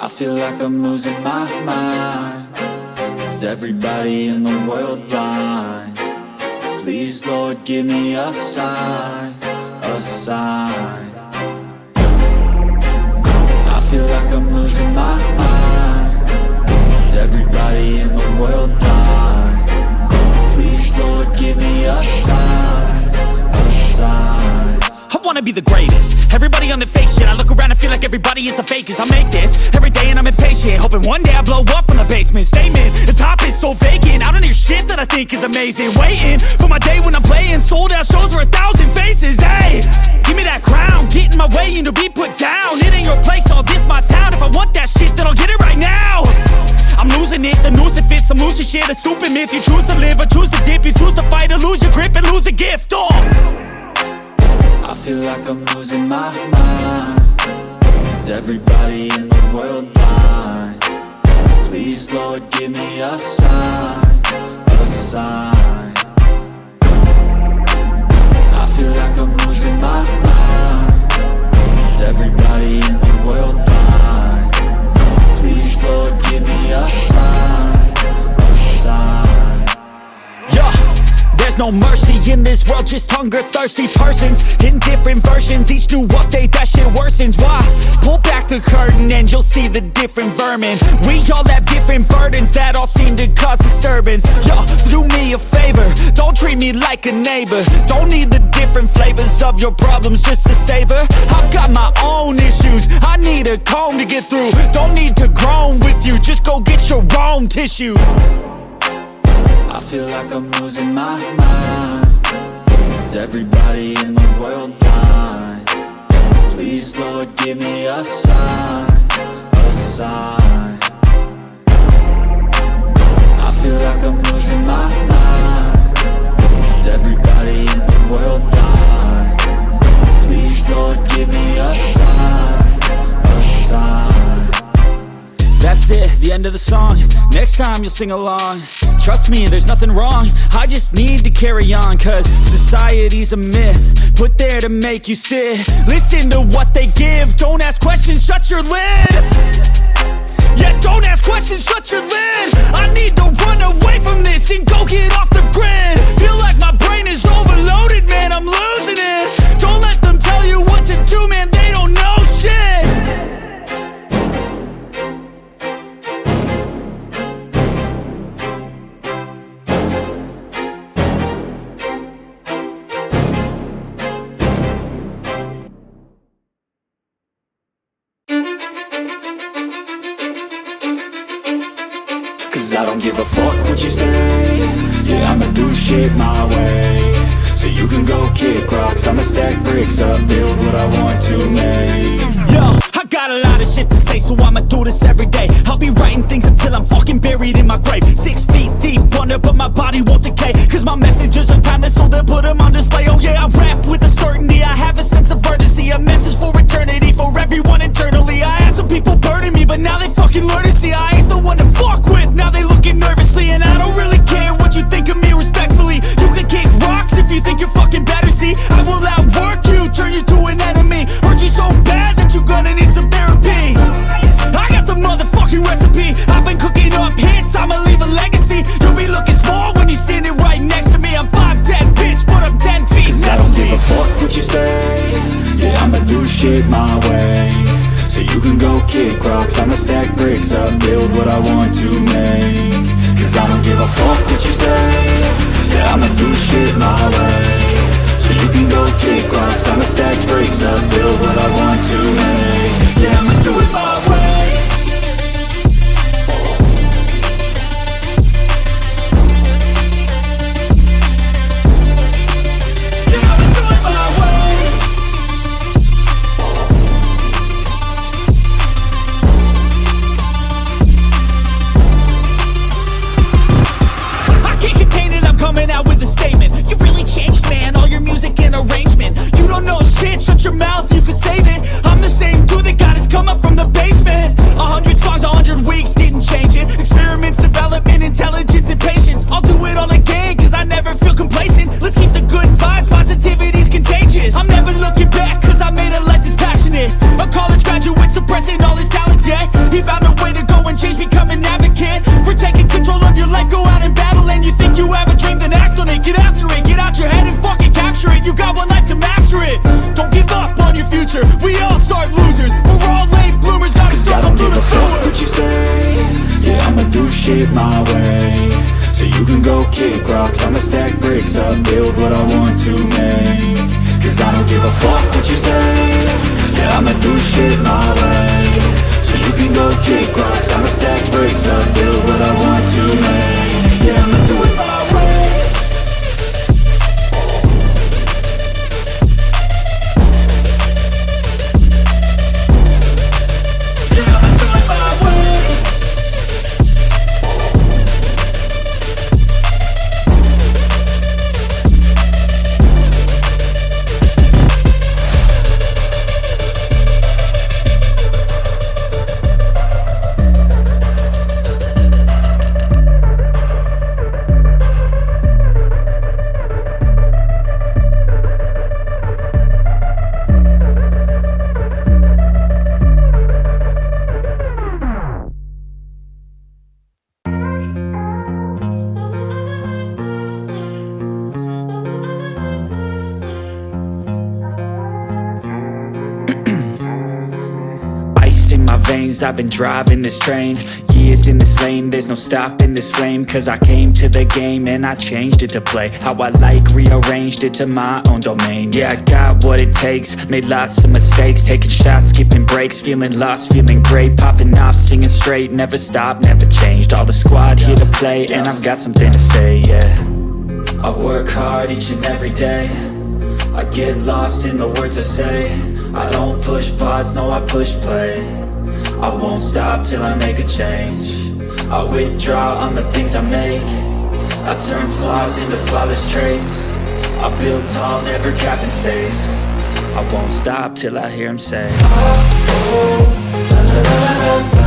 I feel like I'm losing my mind. Is everybody in the world blind? Please, Lord, give me a sign, a sign. I feel like I'm losing my mind. Is everybody in the world blind? Please, Lord, give me a sign, a sign. I wanna be the greatest. Everybody on the fake shit. I look around and feel like everybody is the fakest. I make this every day and I'm impatient, hoping one day I blow up from the basement. Statement, the top is so vacant. I don't hear shit that I think is amazing. Waiting for my day when I'm playing sold out shows for 1,000 faces. Hey, give me that crown, get in my way and to be put down. It ain't your place, all this my town. If I want that shit, then I'll get it right now. I'm losing it, the noose it fits. I'm losing shit, a stupid myth. You choose to live or choose to dip. You choose to fight or lose your grip and lose a gift. I feel like I'm losing my mind. Is everybody in the world blind? Please, Lord, give me a sign, a sign. I feel like I'm losing my mind. Is everybody in the world blind? Please, Lord, give me a sign, a sign. Yeah. There's no mercy in this world, just hunger-thirsty persons in different versions. Each new update, that shit worsens. Why? Pull back the curtain and you'll see the different vermin. We all have different burdens that all seem to cause disturbance. Yo, so do me a favor, don't treat me like a neighbor. Don't need the different flavors of your problems just to savor. I've got my own issues, I need a comb to get through. Don't need to groan with you, just go get your own tissue. I feel like I'm losing my mind. Is everybody in the world blind? Please, Lord, give me a sign, a sign. I feel like I'm losing my mind. Is everybody in the world blind? Please, Lord, give me a sign, a sign. That's it, the end of the song. Next time you'll sing along. Trust me, there's nothing wrong. I just need to carry on, cause society's a myth put there to make you sit. Listen to what they give. Don't ask questions, shut your lid. Yeah, don't ask questions, shut your lid. I need to run away from this and go get off the grid. Feel like my brain is overloaded, man, I'm losing it. Don't let them tell you what to do, man, they don't know shit. Cause I don't give a fuck what you say. Yeah, I'ma do shit my way. So you can go kick rocks, I'ma stack bricks up, build what I want to make. Yo, I got a lot of shit to say, so I'ma do this every day. I'll be writing things until I'm fucking buried in my grave. 6 feet deep under, but my body won't decay. Cause my messages are timeless, so they'll put them on display. Oh yeah, I rap with a certainty, I have a sense of urgency. A message for eternity, for everyone internally. I had some people burning me, but now they fucking learn to see I ain't the one to fuck with. Now they looking nervously, and I don't really care what you think of me respectfully. You can kick rocks if you think you're fucking better, see. I will outwork you, turn you to an enemy. Hurt you so bad that you're gonna need some therapy. I got the motherfucking recipe. I've been cooking up hits, I'ma leave a legacy. You'll be looking small when you're standing right next to me. I'm 5'10", bitch, but I'm 10 feet next to me. I don't give a fuck what you say. Yeah, I'ma do shit my way. So you can go kick rocks, I'ma stack bricks up, build what I want to make. Cause I don't give a fuck what you say. Yeah, I'ma do shit my way. So you can go kick rocks, I'ma stack bricks up, build what I want to make. Yeah, I'ma do it my way. Coming out with a statement. You really changed, man, all your music and arrangement. You don't know shit, shut your mouth, you can save it. I'm the same dude that got his come up from the basement. 100 songs, 100 weeks, didn't change it. Experiments, development, intelligence, and patience. I'll do it all again, cause I never feel complacent. Let's keep the good vibes, positivity's contagious. I'm never looking back, cause I made a life that's passionate. A college graduate suppressing all his talents, yeah. He found a way to go and change, become an advocate for taking control of your life, go out and battle. And you think you have a dream, then act on it. Get after it, get out your head and fucking capture it. You got one life to master it. Don't give up on your future, we all start losers. We're all late bloomers, gotta struggle through the sewer. What you say, yeah, I'ma do shit my way. So you can go kick rocks, I'ma stack bricks up, build what I want to make. Cause I don't give a fuck what you say, yeah, I'ma do shit my way. So you can go kick rocks, I'ma stack bricks up, build what I want to make. Yeah, I'ma do it my way. Yeah, I'ma do it my way. In my veins, I've been driving this train. Years in this lane, there's no stopping this flame. Cause I came to the game and I changed it to play how I like, rearranged it to my own domain. Yeah, I got what it takes, made lots of mistakes, taking shots, skipping breaks, feeling lost, feeling great, popping off, singing straight, never stopped, never changed. All the squad here to play and I've got something to say, yeah. I work hard each and every day, I get lost in the words I say. I don't push pause, no, I push play. I won't stop till I make a change. I withdraw on the things I make. I turn flaws into flawless traits. I build tall, never capped in space. I won't stop till I hear him say, oh, oh, la, la, la, la, la.